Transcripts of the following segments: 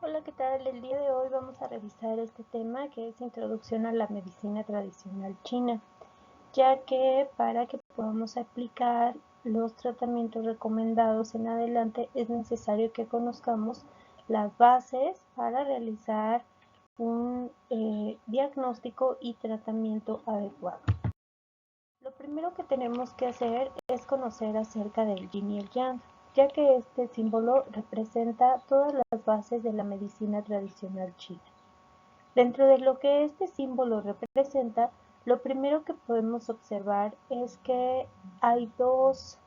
Hola, ¿qué tal? El día de hoy vamos a revisar este tema que es Introducción a la Medicina Tradicional China, ya que para que podamos aplicar los tratamientos recomendados en adelante es necesario que conozcamos las bases para realizar un diagnóstico y tratamiento adecuado. Lo primero que tenemos que hacer es conocer acerca del yin y el yang, ya que este símbolo representa todas las bases de la medicina tradicional china. Dentro de lo que este símbolo representa, lo primero que podemos observar es que hay dos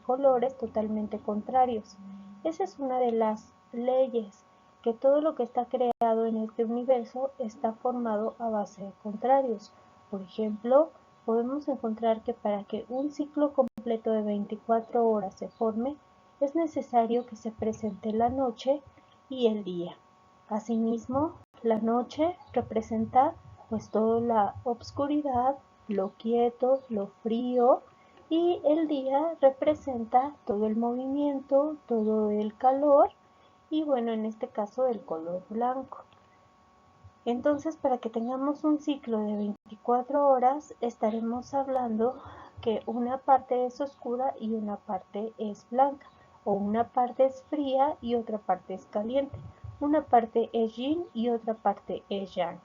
colores totalmente contrarios. Esa es una de las leyes, que todo lo que está creado en este universo está formado a base de contrarios. Por ejemplo, podemos encontrar que para que un ciclo completo de 24 horas se forme, es necesario que se presente la noche y el día. Asimismo, la noche representa pues toda la obscuridad, lo quieto, lo frío, y el día representa todo el movimiento, todo el calor y bueno, en este caso el color blanco. Entonces, para que tengamos un ciclo de 24 horas, estaremos hablando que una parte es oscura y una parte es blanca, o una parte es fría y otra parte es caliente. Una parte es yin y otra parte es yang,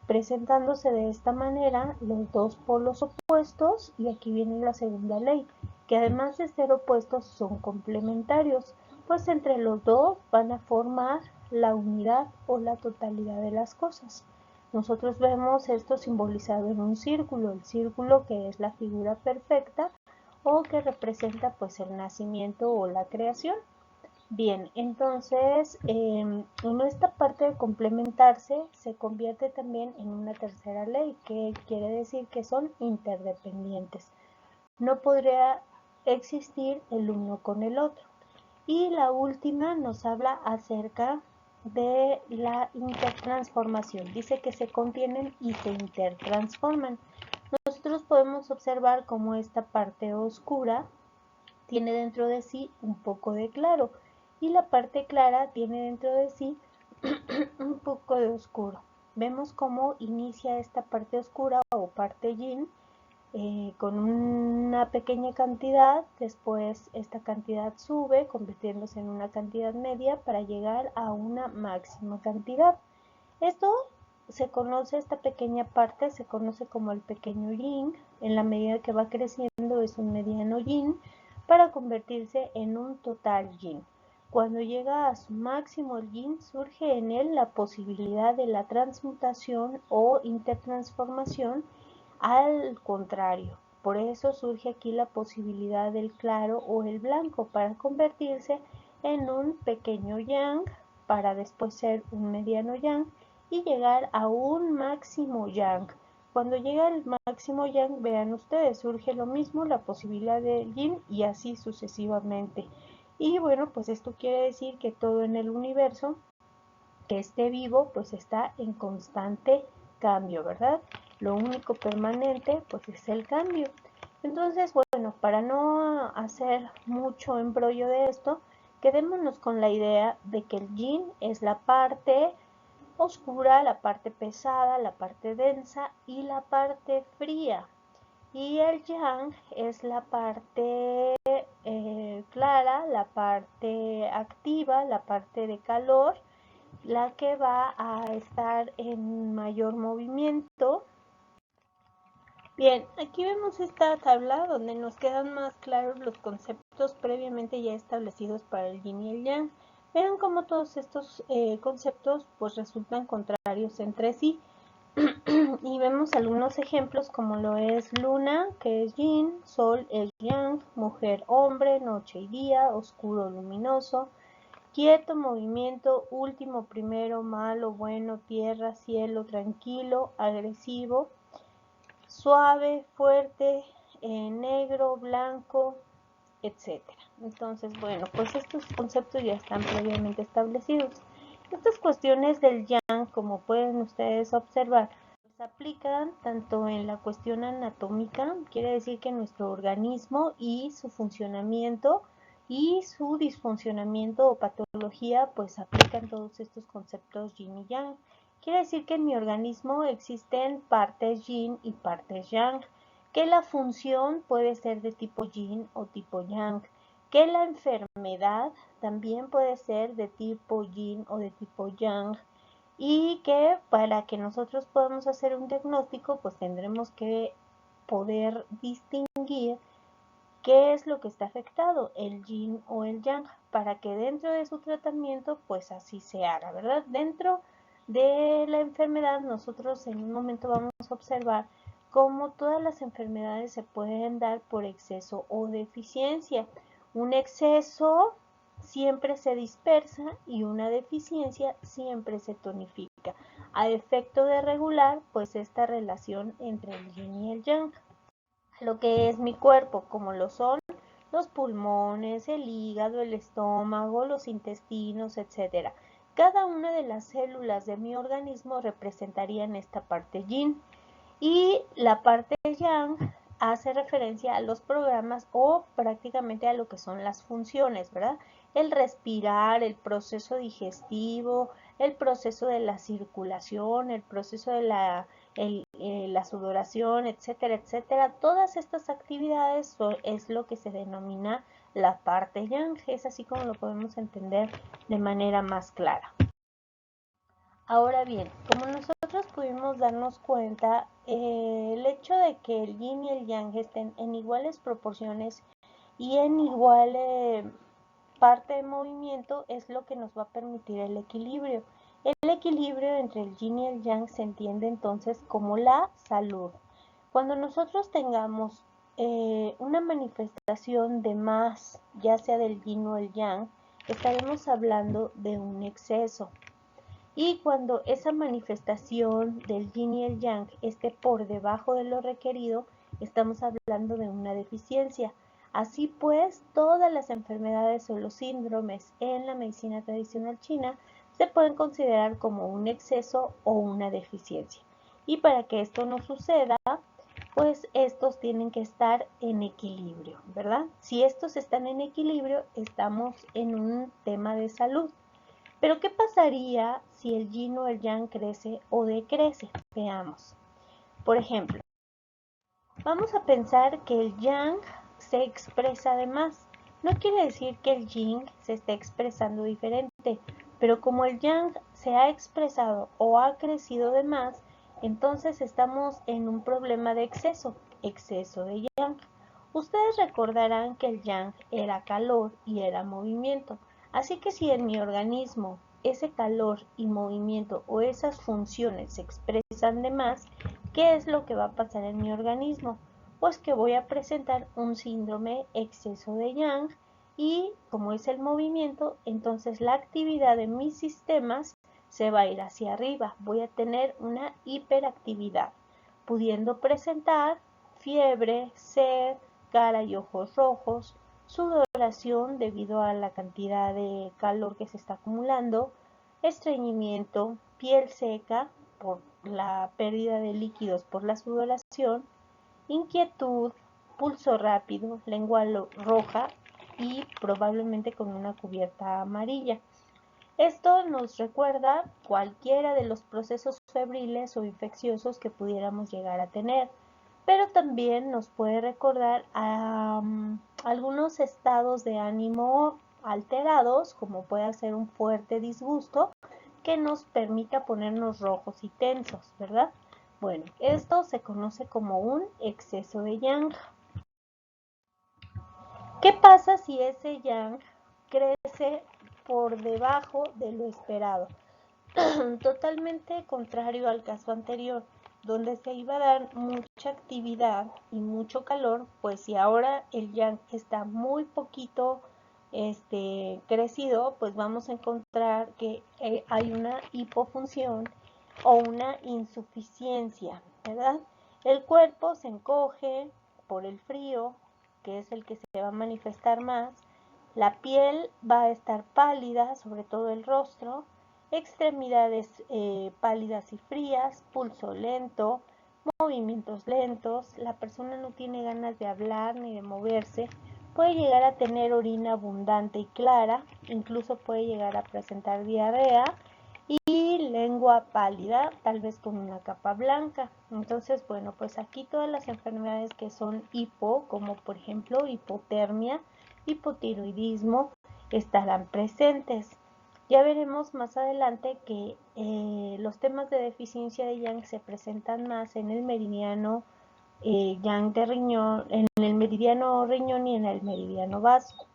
presentándose de esta manera los dos polos opuestos, y aquí viene la segunda ley, que además de ser opuestos son complementarios, pues entre los dos van a formar la unidad o la totalidad de las cosas. Nosotros vemos esto simbolizado en un círculo, el círculo que es la figura perfecta o que representa pues el nacimiento o la creación. Bien, entonces en esta parte de complementarse se convierte también en una tercera ley, que quiere decir que son interdependientes. No podría existir el uno con el otro. Y la última nos habla acerca de la intertransformación. Dice que se contienen y se intertransforman. Nosotros podemos observar cómo esta parte oscura tiene dentro de sí un poco de claro y la parte clara tiene dentro de sí un poco de oscuro. Vemos cómo inicia esta parte oscura o parte yin con una pequeña cantidad, después esta cantidad sube convirtiéndose en una cantidad media para llegar a una máxima cantidad. Esto se conoce, esta pequeña parte se conoce como el pequeño yin. En la medida que va creciendo es un mediano yin para convertirse en un total yin. Cuando llega a su máximo el yin, surge en él la posibilidad de la transmutación o intertransformación al contrario. Por eso surge aquí la posibilidad del claro o el blanco para convertirse en un pequeño yang, para después ser un mediano yang y llegar a un máximo yang. Cuando llega el máximo yang, vean ustedes, surge lo mismo, la posibilidad del yin y así sucesivamente. Y bueno, pues esto quiere decir que todo en el universo que esté vivo, pues está en constante cambio, ¿verdad? Lo único permanente, pues es el cambio. Entonces, bueno, para no hacer mucho embrollo de esto, quedémonos con la idea de que el yin es la parte oscura, la parte pesada, la parte densa y la parte fría. Y el yang es la parte clara, la parte activa, la parte de calor, la que va a estar en mayor movimiento. Bien, aquí vemos esta tabla donde nos quedan más claros los conceptos previamente ya establecidos para el yin y el yang. Vean cómo todos estos conceptos pues resultan contrarios entre sí. Y vemos algunos ejemplos como lo es luna, que es yin, sol es yang, mujer, hombre, noche y día, oscuro, luminoso, quieto, movimiento, último, primero, malo, bueno, tierra, cielo, tranquilo, agresivo, suave, fuerte, negro, blanco, etcétera. Entonces, bueno, pues estos conceptos ya están previamente establecidos. Estas cuestiones del yang, como pueden ustedes observar, se aplican tanto en la cuestión anatómica, quiere decir que nuestro organismo y su funcionamiento y su disfuncionamiento o patología pues aplican todos estos conceptos yin y yang. Quiere decir que en mi organismo existen partes yin y partes yang, que la función puede ser de tipo yin o tipo yang, que la enfermedad también puede ser de tipo yin o de tipo yang, y que para que nosotros podamos hacer un diagnóstico pues tendremos que poder distinguir qué es lo que está afectado, el yin o el yang, para que dentro de su tratamiento pues así se haga, ¿verdad? Dentro de la enfermedad nosotros en un momento vamos a observar cómo todas las enfermedades se pueden dar por exceso o deficiencia. Un exceso siempre se dispersa y una deficiencia siempre se tonifica. A efecto de regular pues esta relación entre el yin y el yang. Lo que es mi cuerpo, como lo son los pulmones, el hígado, el estómago, los intestinos, etc. Cada una de las células de mi organismo representarían esta parte yin y la parte yang hace referencia a los programas o prácticamente a lo que son las funciones, ¿verdad? El respirar, el proceso digestivo, el proceso de la circulación, el proceso de la sudoración, etcétera, etcétera. Todas estas actividades es lo que se denomina la parte yang. Es así como lo podemos entender de manera más clara. Ahora bien, como nosotros pudimos darnos cuenta, el hecho de que el yin y el yang estén en iguales proporciones y en igual parte de movimiento es lo que nos va a permitir el equilibrio. El equilibrio entre el yin y el yang se entiende entonces como la salud. Cuando nosotros tengamos una manifestación de más, ya sea del yin o el yang, estaremos hablando de un exceso. Y cuando esa manifestación del yin y el yang esté por debajo de lo requerido, estamos hablando de una deficiencia. Así pues, todas las enfermedades o los síndromes en la medicina tradicional china se pueden considerar como un exceso o una deficiencia. Y para que esto no suceda, pues estos tienen que estar en equilibrio, ¿verdad? Si estos están en equilibrio, estamos en un tema de salud. Pero ¿qué pasaría si el yin o el yang crece o decrece? Veamos. Por ejemplo, vamos a pensar que el yang se expresa de más. No quiere decir que el yin se esté expresando diferente, pero como el yang se ha expresado o ha crecido de más, entonces estamos en un problema de exceso, exceso de yang. Ustedes recordarán que el yang era calor y era movimiento. Así que si en mi organismo ese calor y movimiento o esas funciones se expresan de más, ¿qué es lo que va a pasar en mi organismo? Pues que voy a presentar un síndrome exceso de yang y como es el movimiento, entonces la actividad de mis sistemas se va a ir hacia arriba. Voy a tener una hiperactividad, pudiendo presentar fiebre, sed, cara y ojos rojos, sudoración debido a la cantidad de calor que se está acumulando, estreñimiento, piel seca por la pérdida de líquidos por la sudoración, inquietud, pulso rápido, lengua roja y probablemente con una cubierta amarilla. Esto nos recuerda cualquiera de los procesos febriles o infecciosos que pudiéramos llegar a tener, pero también nos puede recordar a algunos estados de ánimo alterados, como puede ser un fuerte disgusto que nos permita ponernos rojos y tensos, ¿verdad? Bueno, esto se conoce como un exceso de yang. ¿Qué pasa si ese yang crece por debajo de lo esperado? Totalmente contrario al caso anterior, donde se iba a dar mucha actividad y mucho calor, pues si ahora el yang está muy poquito crecido, pues vamos a encontrar que hay una hipofunción o una insuficiencia, ¿verdad? El cuerpo se encoge por el frío, que es el que se va a manifestar más, la piel va a estar pálida, sobre todo el rostro, extremidades pálidas y frías, pulso lento, movimientos lentos, la persona no tiene ganas de hablar ni de moverse puede llegar a tener orina abundante y clara, incluso puede llegar a presentar diarrea y lengua pálida, tal vez con una capa blanca. Entonces, bueno, pues aquí todas las enfermedades que son hipo, como por ejemplo hipotermia, hipotiroidismo, estarán presentes. Ya veremos más adelante que los temas de deficiencia de Yang se presentan más en el meridiano Yang de riñón, en el meridiano riñón y en el meridiano vaso.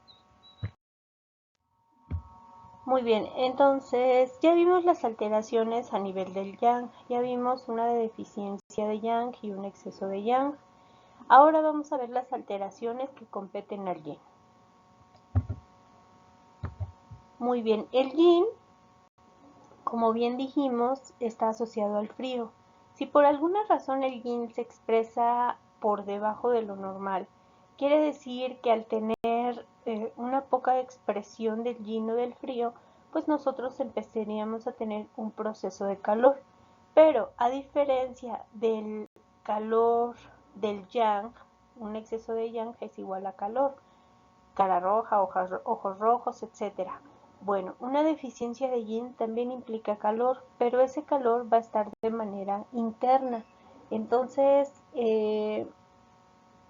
Muy bien, entonces ya vimos las alteraciones a nivel del Yang, ya vimos una de deficiencia de Yang y un exceso de Yang. Ahora vamos a ver las alteraciones que competen al Yin. Muy bien, el Yin, como bien dijimos, está asociado al frío. Si por alguna razón el Yin se expresa por debajo de lo normal, quiere decir que al tener una poca expresión del Yin o del frío, pues nosotros empezaríamos a tener un proceso de calor. Pero a diferencia del calor del Yang, un exceso de Yang es igual a calor, cara roja, ojos rojos, etc. Bueno, una deficiencia de Yin también implica calor, pero ese calor va a estar de manera interna. Entonces,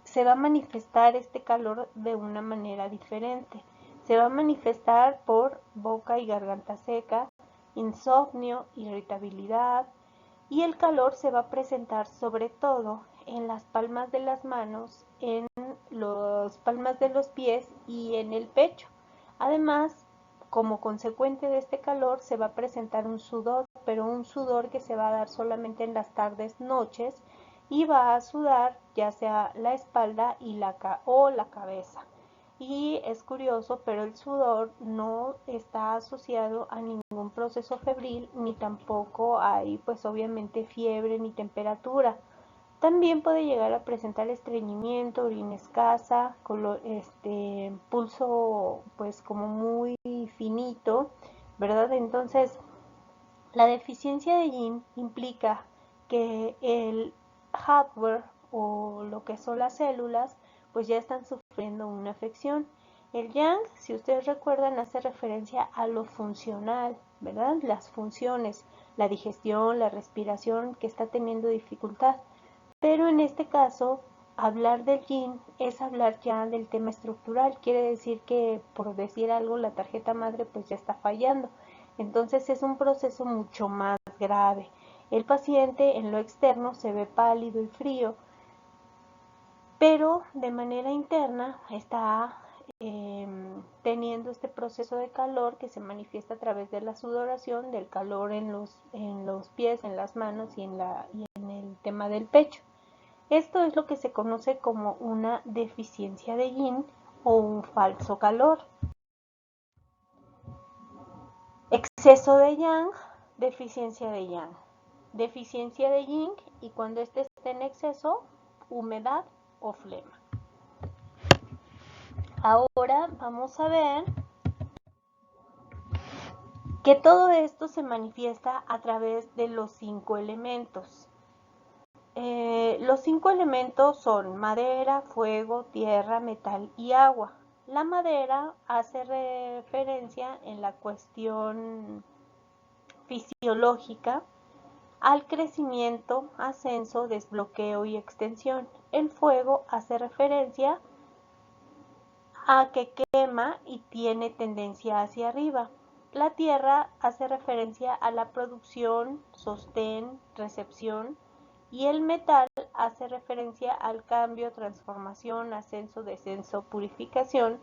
se va a manifestar este calor de una manera diferente. Se va a manifestar por boca y garganta seca, insomnio, irritabilidad, y el calor se va a presentar sobre todo en las palmas de las manos, en las palmas de los pies y en el pecho. Además, como consecuente de este calor se va a presentar un sudor, pero un sudor que se va a dar solamente en las tardes, noches, y va a sudar ya sea la espalda o la cabeza. Y es curioso, pero el sudor no está asociado a ningún proceso febril, ni tampoco hay pues obviamente fiebre ni temperatura. También puede llegar a presentar estreñimiento, orina escasa, pulso pues como muy finito, ¿verdad? Entonces, la deficiencia de Yin implica que el hardware o lo que son las células pues ya están sufriendo una afección. El Yang, si ustedes recuerdan, hace referencia a lo funcional, ¿verdad? Las funciones, la digestión, la respiración que está teniendo dificultad. Pero en este caso, hablar del Yin es hablar ya del tema estructural. Quiere decir que, por decir algo, la tarjeta madre pues ya está fallando. Entonces es un proceso mucho más grave. El paciente en lo externo se ve pálido y frío, pero de manera interna está teniendo este proceso de calor que se manifiesta a través de la sudoración, del calor en los pies, en las manos y en el tema del pecho. Esto es lo que se conoce como una deficiencia de Yin o un falso calor. Exceso de Yang, deficiencia de Yang. Deficiencia de Yin y cuando este esté en exceso, humedad o flema. Ahora vamos a ver que todo esto se manifiesta a través de los 5 elementos. Los 5 elementos son madera, fuego, tierra, metal y agua. La madera hace referencia en la cuestión fisiológica al crecimiento, ascenso, desbloqueo y extensión. El fuego hace referencia a que quema y tiene tendencia hacia arriba. La tierra hace referencia a la producción, sostén, recepción, y el metal hace referencia al cambio, transformación, ascenso, descenso, purificación.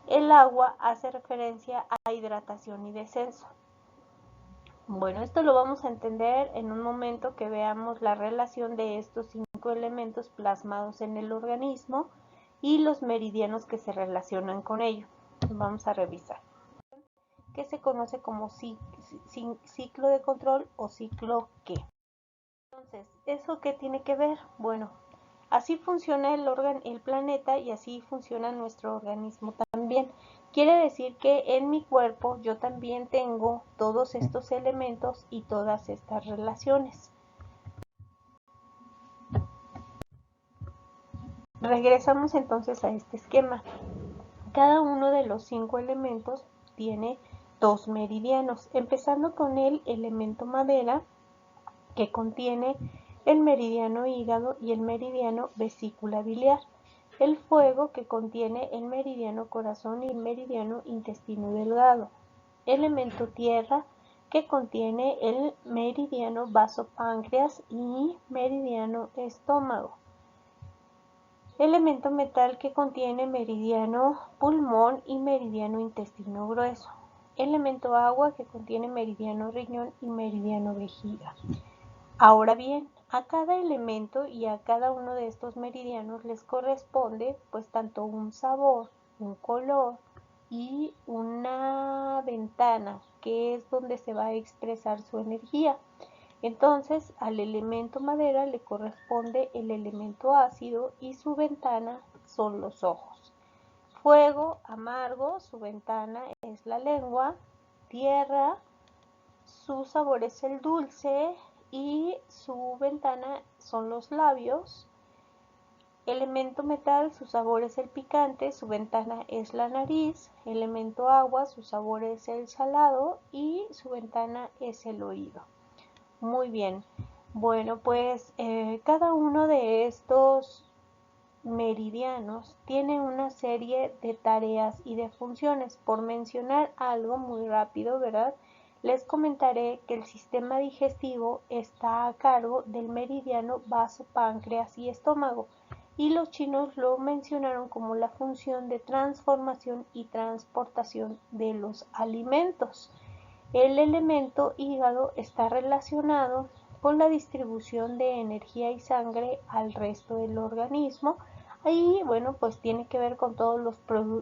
El agua hace referencia a hidratación y descenso. Bueno, esto lo vamos a entender en un momento que veamos la relación de estos 5 elementos plasmados en el organismo y los meridianos que se relacionan con ello. Vamos a revisar. Que se conoce como ciclo de control o ciclo ¿qué? Entonces, ¿eso qué tiene que ver? Bueno, así funciona el planeta y así funciona nuestro organismo también. Quiere decir que en mi cuerpo yo también tengo todos estos elementos y todas estas relaciones. regresamos entonces a este esquema. Cada uno de los 5 elementos tiene 2 meridianos, empezando con el elemento madera, que contiene el meridiano hígado y el meridiano vesícula biliar. El fuego, que contiene el meridiano corazón y el meridiano intestino delgado. Elemento tierra, que contiene el meridiano vasopáncreas y meridiano estómago. Elemento metal, que contiene meridiano pulmón y meridiano intestino grueso. Elemento agua, que contiene meridiano riñón y meridiano vejiga. Ahora bien, a cada elemento y a cada uno de estos meridianos les corresponde pues tanto un sabor, un color y una ventana, que es donde se va a expresar su energía. Entonces, al elemento madera le corresponde el elemento ácido y su ventana son los ojos. Fuego, amargo, su ventana es la lengua. Tierra, su sabor es el dulce y su ventana son los labios. Elemento metal, su sabor es el picante, su ventana es la nariz. Elemento agua, su sabor es el salado y su ventana es el oído. Muy bien. Bueno, pues cada uno de estos meridianos tiene una serie de tareas y de funciones. Por mencionar algo muy rápido, ¿verdad? Les comentaré que el sistema digestivo está a cargo del meridiano vaso, páncreas y estómago, y los chinos lo mencionaron como la función de transformación y transportación de los alimentos. El elemento hígado está relacionado con la distribución de energía y sangre al resto del organismo. Ahí, bueno, pues tiene que ver con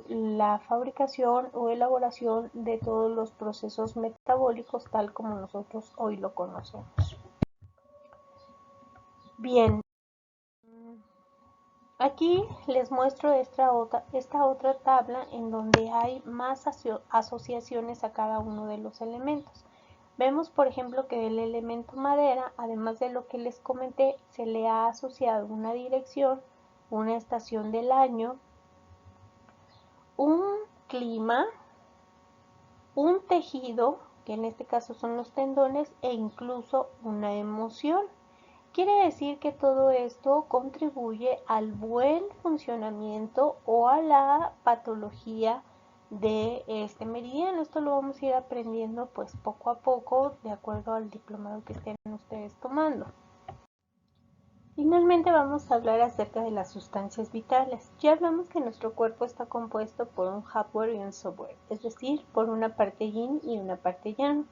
la fabricación o elaboración de todos los procesos metabólicos tal como nosotros hoy lo conocemos. Bien, aquí les muestro esta otra tabla en donde hay más asociaciones a cada uno de los elementos. Vemos, por ejemplo, que el elemento madera, además de lo que les comenté, se le ha asociado una dirección, una estación del año, un clima, un tejido, que en este caso son los tendones, e incluso una emoción. Quiere decir que todo esto contribuye al buen funcionamiento o a la patología de este meridiano. Esto lo vamos a ir aprendiendo pues poco a poco de acuerdo al diplomado que estén ustedes tomando. Finalmente vamos a hablar acerca de las sustancias vitales. Ya hablamos que nuestro cuerpo está compuesto por un hardware y un software, es decir, por una parte yin y una parte yang.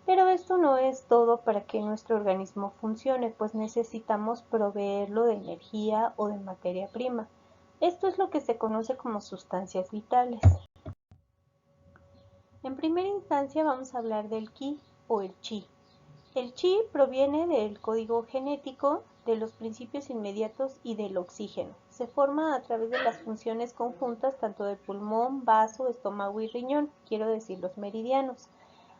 Pero esto no es todo para que nuestro organismo funcione, pues necesitamos proveerlo de energía o de materia prima. Esto es lo que se conoce como sustancias vitales. En primera instancia vamos a hablar del Qi o el Chi. El Qi proviene del código genético, de los principios inmediatos y del oxígeno. Se forma a través de las funciones conjuntas tanto del pulmón, vaso, estómago y riñón, quiero decir los meridianos,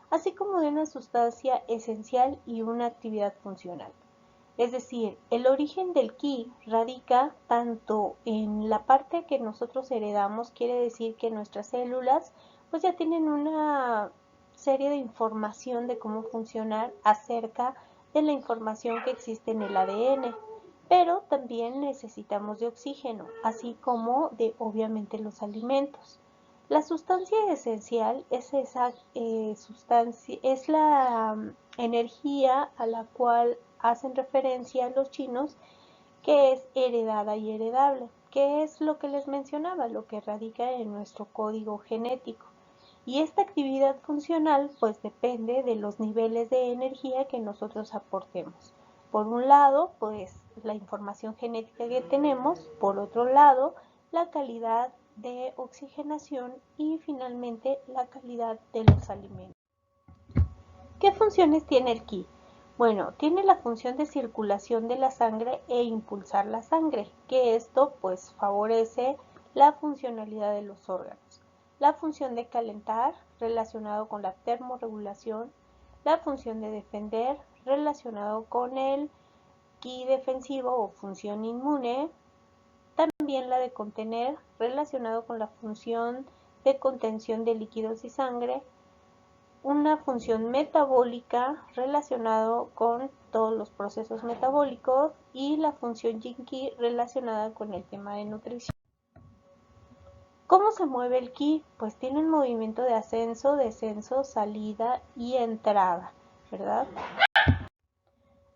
así como de una sustancia esencial y una actividad funcional. Es decir, el origen del Qi radica tanto en la parte que nosotros heredamos, quiere decir que nuestras células pues ya tienen una serie de información de cómo funcionar acerca de la información que existe en el ADN, pero también necesitamos de oxígeno, así como de obviamente los alimentos. La sustancia esencial es esa sustancia, es la energía a la cual hacen referencia los chinos, que es heredada y heredable, que es lo que les mencionaba, lo que radica en nuestro código genético. Y esta actividad funcional pues depende de los niveles de energía que nosotros aportemos. Por un lado, pues la información genética que tenemos, por otro lado, la calidad de oxigenación y finalmente la calidad de los alimentos. ¿Qué funciones tiene el Qi? Bueno, tiene la función de circulación de la sangre e impulsar la sangre, que esto pues favorece la funcionalidad de los órganos. La función de calentar, relacionado con la termorregulación. La función de defender, relacionado con el Qi defensivo o función inmune. también la de contener, relacionado con la función de contención de líquidos y sangre, una función metabólica relacionado con todos los procesos metabólicos y la función Yin-Qi relacionada con el tema de nutrición. ¿Cómo se mueve el Qi? Pues tiene un movimiento de ascenso, descenso, salida y entrada, ¿verdad?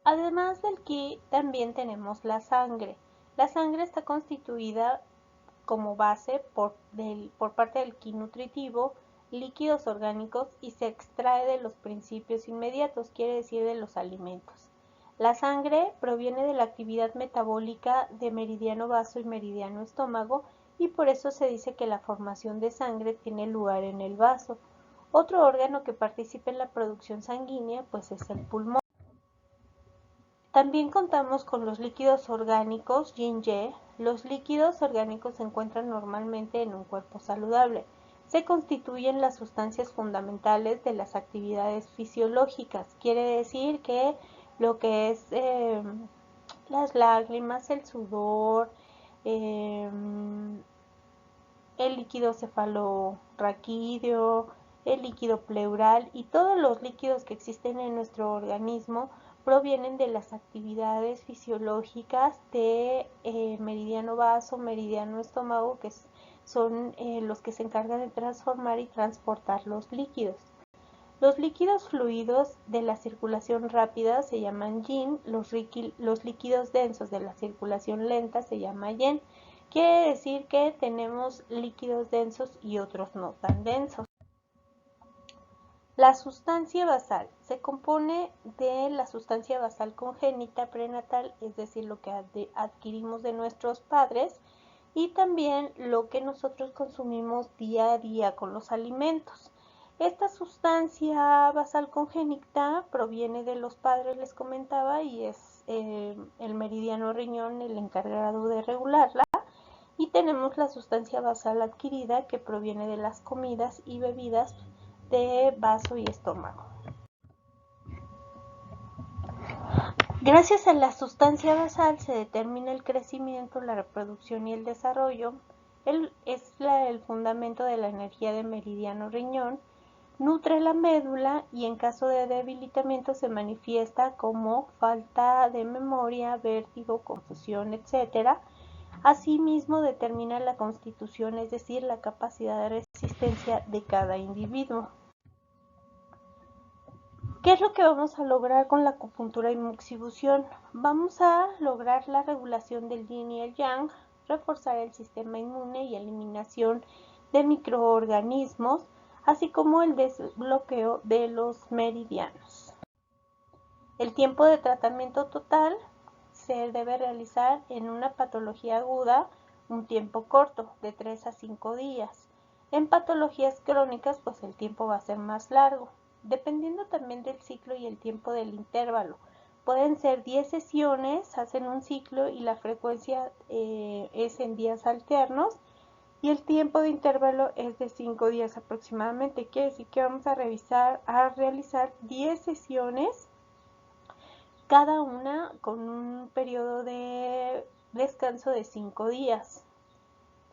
Además del Qi, también tenemos la sangre. La sangre está constituida como base por parte del Qi nutritivo, líquidos orgánicos y se extrae de los principios inmediatos, quiere decir de los alimentos. La sangre proviene de la actividad metabólica de meridiano vaso y meridiano estómago y por eso se dice que la formación de sangre tiene lugar en el vaso. Otro órgano que participa en la producción sanguínea pues es el pulmón. También contamos con los líquidos orgánicos Yin-Ye. Los líquidos orgánicos se encuentran normalmente en un cuerpo saludable. Se constituyen las sustancias fundamentales de las actividades fisiológicas. Quiere decir que lo que es las lágrimas, el sudor, el líquido cefalorraquídeo, el líquido pleural y todos los líquidos que existen en nuestro organismo provienen de las actividades fisiológicas de meridiano vaso, meridiano estómago, que son los que se encargan de transformar y transportar los líquidos. Los líquidos fluidos de la circulación rápida se llaman Yin, los líquidos densos de la circulación lenta se llama Yang. Quiere decir que tenemos líquidos densos y otros no tan densos. La sustancia basal se compone de la sustancia basal congénita prenatal, es decir, lo que adquirimos de nuestros padres, y también lo que nosotros consumimos día a día con los alimentos. Esta sustancia basal congénita proviene de los padres, les comentaba, y es el meridiano riñón el encargado de regularla. Y tenemos la sustancia basal adquirida que proviene de las comidas y bebidas de vaso y estómago. Gracias a la sustancia basal se determina el crecimiento, la reproducción y el desarrollo. Es el fundamento de la energía de meridiano riñón. Nutre la médula y en caso de debilitamiento se manifiesta como falta de memoria, vértigo, confusión, etc. Asimismo determina la constitución, es decir, la capacidad de resistencia de cada individuo. ¿Qué es lo que vamos a lograr con la acupuntura y moxibustión? Vamos a lograr la regulación del yin y el yang, reforzar el sistema inmune y eliminación de microorganismos, así como el desbloqueo de los meridianos. El tiempo de tratamiento total se debe realizar en una patología aguda un tiempo corto, de 3 a 5 días. En patologías crónicas, pues el tiempo va a ser más largo. Dependiendo también del ciclo y el tiempo del intervalo. Pueden ser 10 sesiones, hacen un ciclo y la frecuencia es en días alternos y el tiempo de intervalo es de 5 días aproximadamente. Quiere decir que vamos a realizar 10 sesiones, cada una con un periodo de descanso de 5 días.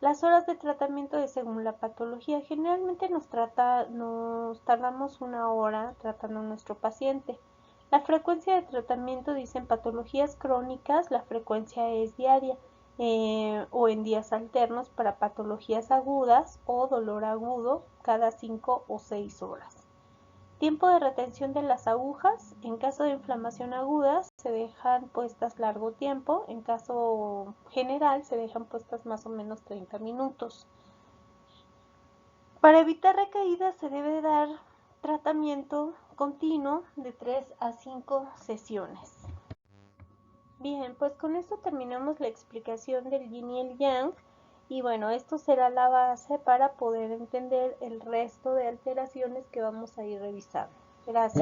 Las horas de tratamiento es según la patología. Generalmente nos tardamos 1 hora tratando a nuestro paciente. La frecuencia de tratamiento, dicen patologías crónicas, la frecuencia es diaria o en días alternos para patologías agudas o dolor agudo cada 5 o 6 horas. Tiempo de retención de las agujas. En caso de inflamación aguda se dejan puestas largo tiempo. En caso general se dejan puestas más o menos 30 minutos. Para evitar recaídas se debe dar tratamiento continuo de 3 a 5 sesiones. Bien, pues con esto terminamos la explicación del yin y el yang. Y bueno, esto será la base para poder entender el resto de alteraciones que vamos a ir revisando. Gracias.